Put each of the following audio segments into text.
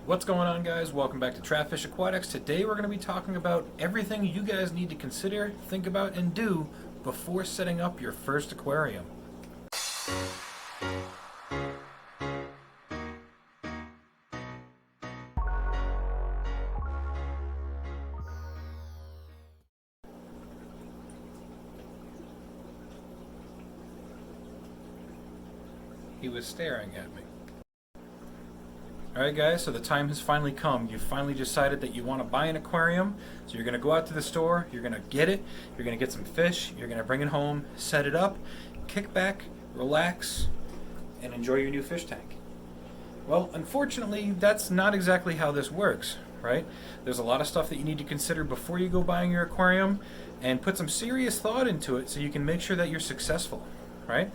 What's going on, guys? Welcome back to First Aquatics. Today we're going to be talking about everything you guys need to consider, think about, and do before setting up your first aquarium. He was staring at me. Alright guys, so the time has finally come. You've finally decided that you want to buy an aquarium. So you're going to go out to the store, you're going to get it, you're going to get some fish, you're going to bring it home, set it up, kick back, relax, and enjoy your new fish tank. Well, unfortunately, that's not exactly how this works, right? There's a lot of stuff that you need to consider before you go buying your aquarium, and put some serious thought into it so you can make sure that you're successful, right?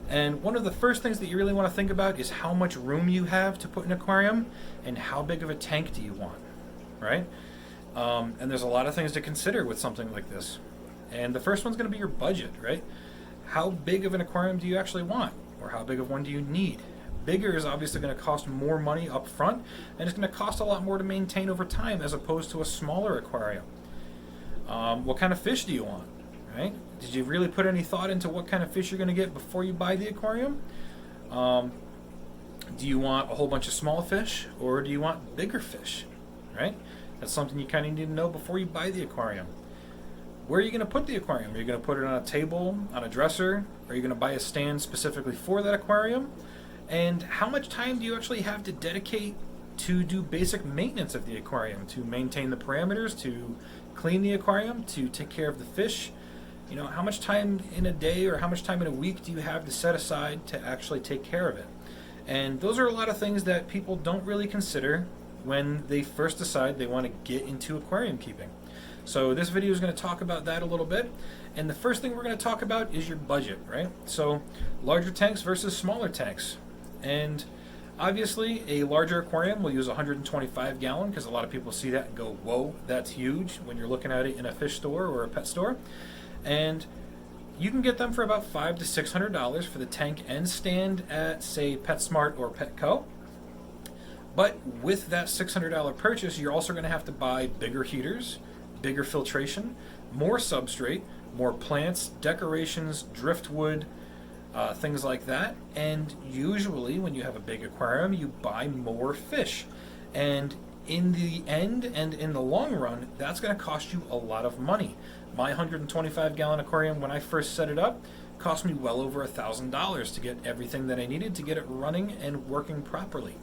And one of the first things that you really want to think about is how much room you have to put in an aquarium and how big of a tank do you want, right? And there's a lot of things to consider with something like this. And the first one's going to be your budget, right? How big of an aquarium do you actually want? Or how big of one do you need? Bigger is obviously going to cost more money up front, and it's going to cost a lot more to maintain over time as opposed to a smaller aquarium. What kind of fish do you want? Right? Did you really put any thought into what kind of fish you're going to get before you buy the aquarium? Do you want a whole bunch of small fish, or do you want bigger fish? Right? That's something you kind of need to know before you buy the aquarium. Where are you going to put the aquarium? Are you going to put it on a table, on a dresser? Are you going to buy a stand specifically for that aquarium? And how much time do you actually have to dedicate to do basic maintenance of the aquarium, to maintain the parameters, to clean the aquarium, to take care of the fish? You know, how much time in a day or how much time in a week do you have to set aside to actually take care of it? And those are a lot of things that people don't really consider when they first decide they want to get into aquarium keeping. So this video is going to talk about that a little bit. And the first thing we're going to talk about is your budget, right? So larger tanks versus smaller tanks. And obviously a larger aquarium will use 125 gallon because a lot of people see that and go, whoa, that's huge when you're looking at it in a fish store or a pet store. And you can get them for about $500 to $600 for the tank and stand at, say, PetSmart or Petco. But with that $600 purchase, you're also going to have to buy bigger heaters, bigger filtration, more substrate, more plants, decorations, driftwood, things like that. And usually when you have a big aquarium, you buy more fish. And in the end and in the long run, that's going to cost you a lot of money. My 125 gallon aquarium, when I first set it up, cost me well over $1,000 to get everything that I needed to get it running and working properly.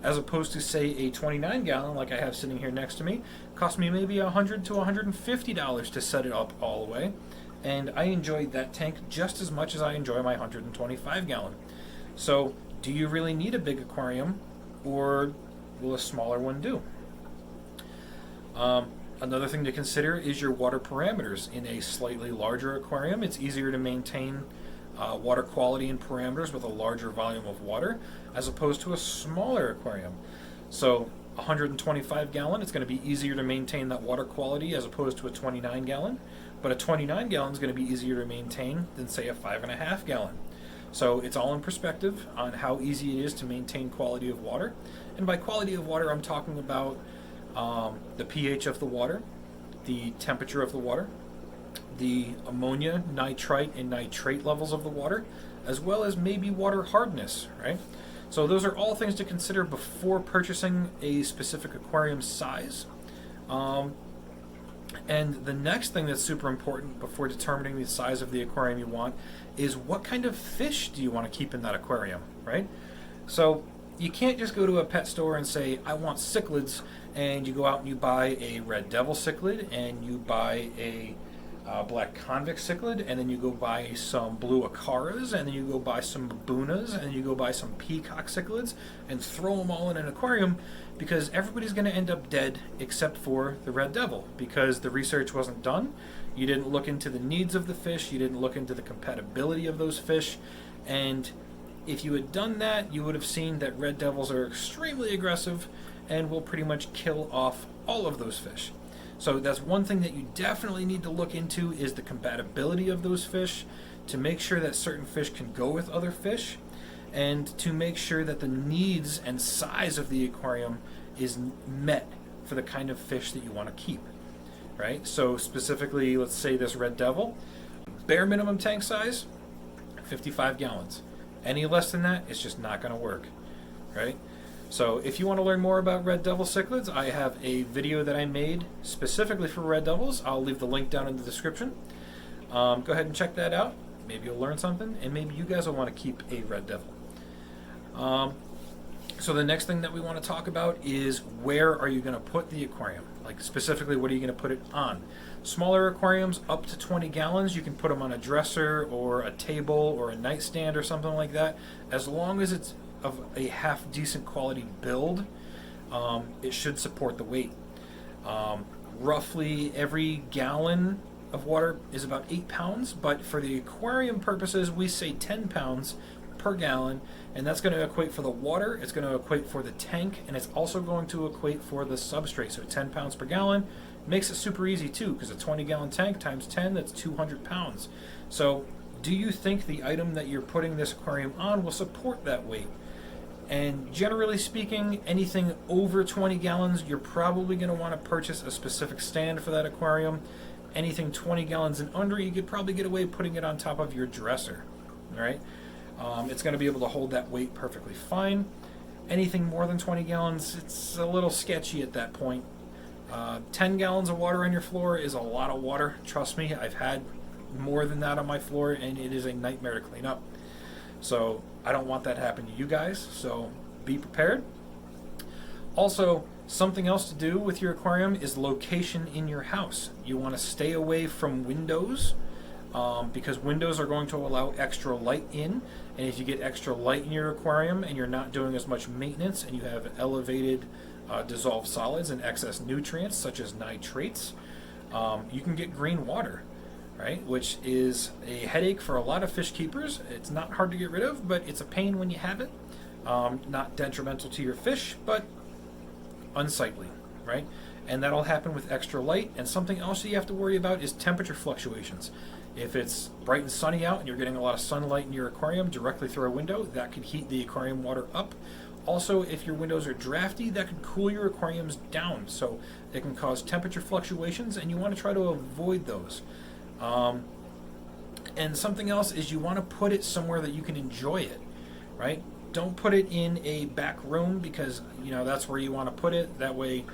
As opposed to, say, a 29 gallon like I have sitting here next to me, cost me maybe $100 to $150 to set it up all the way. And I enjoyed that tank just as much as I enjoy my 125 gallon. So do you really need a big aquarium, or will a smaller one do? Another thing to consider is your water parameters. In a slightly larger aquarium, it's easier to maintain water quality and parameters with a larger volume of water as opposed to a smaller aquarium. So 125 gallon, it's going to be easier to maintain that water quality as opposed to a 29 gallon. But a 29 gallon is going to be easier to maintain than, say, a 5.5 gallon. So it's all in perspective on how easy it is to maintain quality of water. And by quality of water, I'm talking about the pH of the water, the temperature of the water, the ammonia, nitrite, and nitrate levels of the water, as well as maybe water hardness, right? So those are all things to consider before purchasing a specific aquarium size. And the next thing that's super important before determining the size of the aquarium you want is what kind of fish do you want to keep in that aquarium, right? So you can't just go to a pet store and say, I want cichlids, and you go out and you buy a red devil cichlid, and you buy a black convict cichlid, and then you go buy some blue acaras, and then you go buy some babunas, and then you go buy some peacock cichlids, and throw them all in an aquarium, because everybody's going to end up dead except for the red devil, because the research wasn't done. You didn't look into the needs of the fish, you didn't look into the compatibility of those fish, and if you had done that, you would have seen that red devils are extremely aggressive and will pretty much kill off all of those fish. So that's one thing that you definitely need to look into, is the compatibility of those fish, to make sure that certain fish can go with other fish. and to make sure that the needs and size of the aquarium is met for the kind of fish that you want to keep, right? So specifically, let's say this red devil, bare minimum tank size, 55 gallons. Any less than that, it's just not going to work, right? So if you want to learn more about red devil cichlids, I have a video that I made specifically for red devils. I'll leave the link down in the description. Go ahead and check that out. Maybe you'll learn something, and maybe you guys will want to keep a red devil. So the next thing that we want to talk about is where are you going to put the aquarium? Like specifically, what are you going to put it on? Smaller aquariums up to 20 gallons, you can put them on a dresser or a table or a nightstand or something like that. As long as it's of a half decent quality build, it should support the weight. Roughly every gallon of water is about 8 pounds, but for the aquarium purposes, we say 10 pounds per gallon, and that's going to equate for the water, it's going to equate for the tank, and it's also going to equate for the substrate. So 10 pounds per gallon makes it super easy too, because a 20-gallon tank times 10, that's 200 pounds. So do you think the item that you're putting this aquarium on will support that weight? And generally speaking, anything over 20 gallons, you're probably going to want to purchase a specific stand for that aquarium. Anything 20 gallons and under, you could probably get away putting it on top of your dresser, all right? It's going to be able to hold that weight perfectly fine. Anything more than 20 gallons, it's a little sketchy at that point. 10 gallons of water on your floor is a lot of water. Trust me, I've had more than that on my floor, and it is a nightmare to clean up. So I don't want that to happen to you guys, so be prepared. Also, something else to do with your aquarium is location in your house. You want to stay away from windows, because windows are going to allow extra light in, and if you get extra light in your aquarium and you're not doing as much maintenance and you have elevated dissolved solids and excess nutrients such as nitrates, you can get green water, right? Which is a headache for a lot of fish keepers. It's not hard to get rid of, but it's a pain when you have it. Not detrimental to your fish, but unsightly, right? And that'll happen with extra light. And something else that you have to worry about is temperature fluctuations. If it's bright and sunny out and you're getting a lot of sunlight in your aquarium directly through a window, that could heat the aquarium water up. Also, if your windows are drafty, that could cool your aquariums down. So it can cause temperature fluctuations, and you want to try to avoid those. And something else is you want to put it somewhere that you can enjoy it, right? Don't put it in a back room, because that's where you want to put it. That way,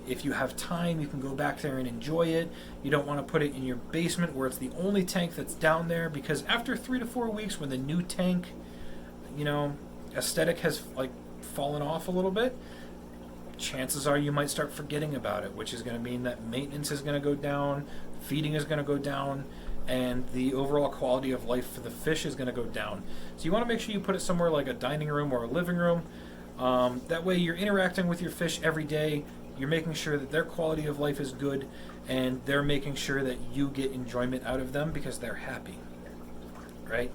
if you have time, you can go back there and enjoy it. You don't want to put it in your basement where it's the only tank that's down there, because after 3 to 4 weeks, when the new tank, aesthetic has fallen off a little bit, chances are you might start forgetting about it, which is going to mean that maintenance is going to go down, feeding is going to go down, and the overall quality of life for the fish is going to go down. So you want to make sure you put it somewhere like a dining room or a living room. That way you're interacting with your fish every day. You're making sure that their quality of life is good, and they're making sure that you get enjoyment out of them because they're happy, right?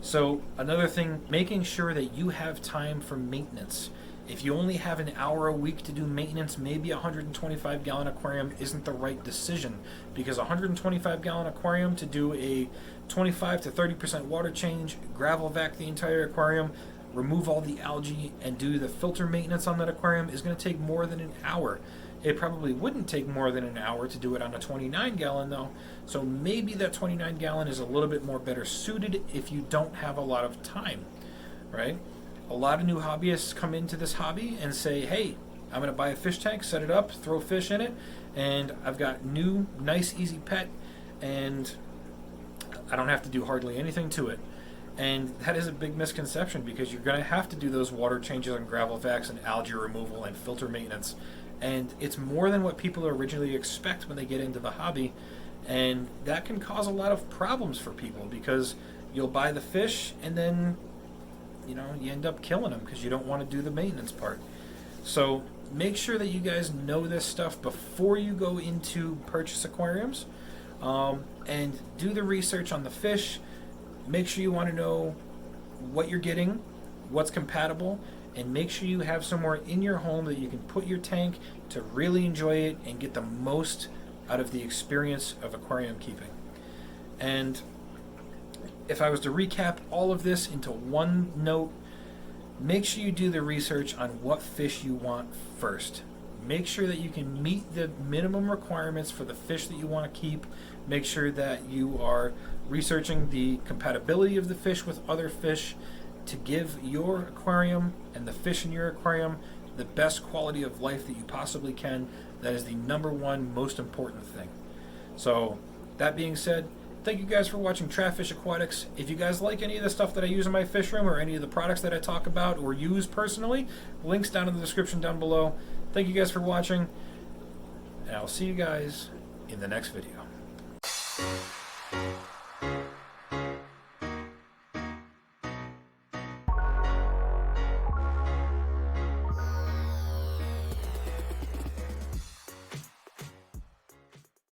So another thing, making sure that you have time for maintenance. If you only have an hour a week to do maintenance, maybe a 125-gallon aquarium isn't the right decision, because a 125-gallon aquarium to do a 25 to 30% water change, gravel vac the entire aquarium, remove all the algae, and do the filter maintenance on that aquarium is going to take more than an hour. It probably wouldn't take more than an hour to do it on a 29-gallon though, so maybe that 29-gallon is a little bit more better suited if you don't have a lot of time, right? A lot of new hobbyists come into this hobby and say, hey, I'm going to buy a fish tank, set it up, throw fish in it, and I've got new, nice, easy pet, and I don't have to do hardly anything to it. And that is a big misconception, because you're going to have to do those water changes on gravel vacs and algae removal and filter maintenance. And it's more than what people originally expect when they get into the hobby. And that can cause a lot of problems for people, because you'll buy the fish and then you end up killing them because you don't want to do the maintenance part. So make sure that you guys know this stuff before you go into purchase aquariums, and do the research on the fish. Make sure you want to know what you're getting, what's compatible, and make sure you have somewhere in your home that you can put your tank to really enjoy it and get the most out of the experience of aquarium keeping. And if I was to recap all of this into one note, make sure you do the research on what fish you want first. Make sure that you can meet the minimum requirements for the fish that you want to keep. Make sure that you are researching the compatibility of the fish with other fish to give your aquarium and the fish in your aquarium the best quality of life that you possibly can. That is the number one most important thing. So that being said, thank you guys for watching Trapfish Aquatics. If you guys like any of the stuff that I use in my fish room or any of the products that I talk about or use personally, links down in the description down below. Thank you guys for watching, and I'll see you guys in the next video.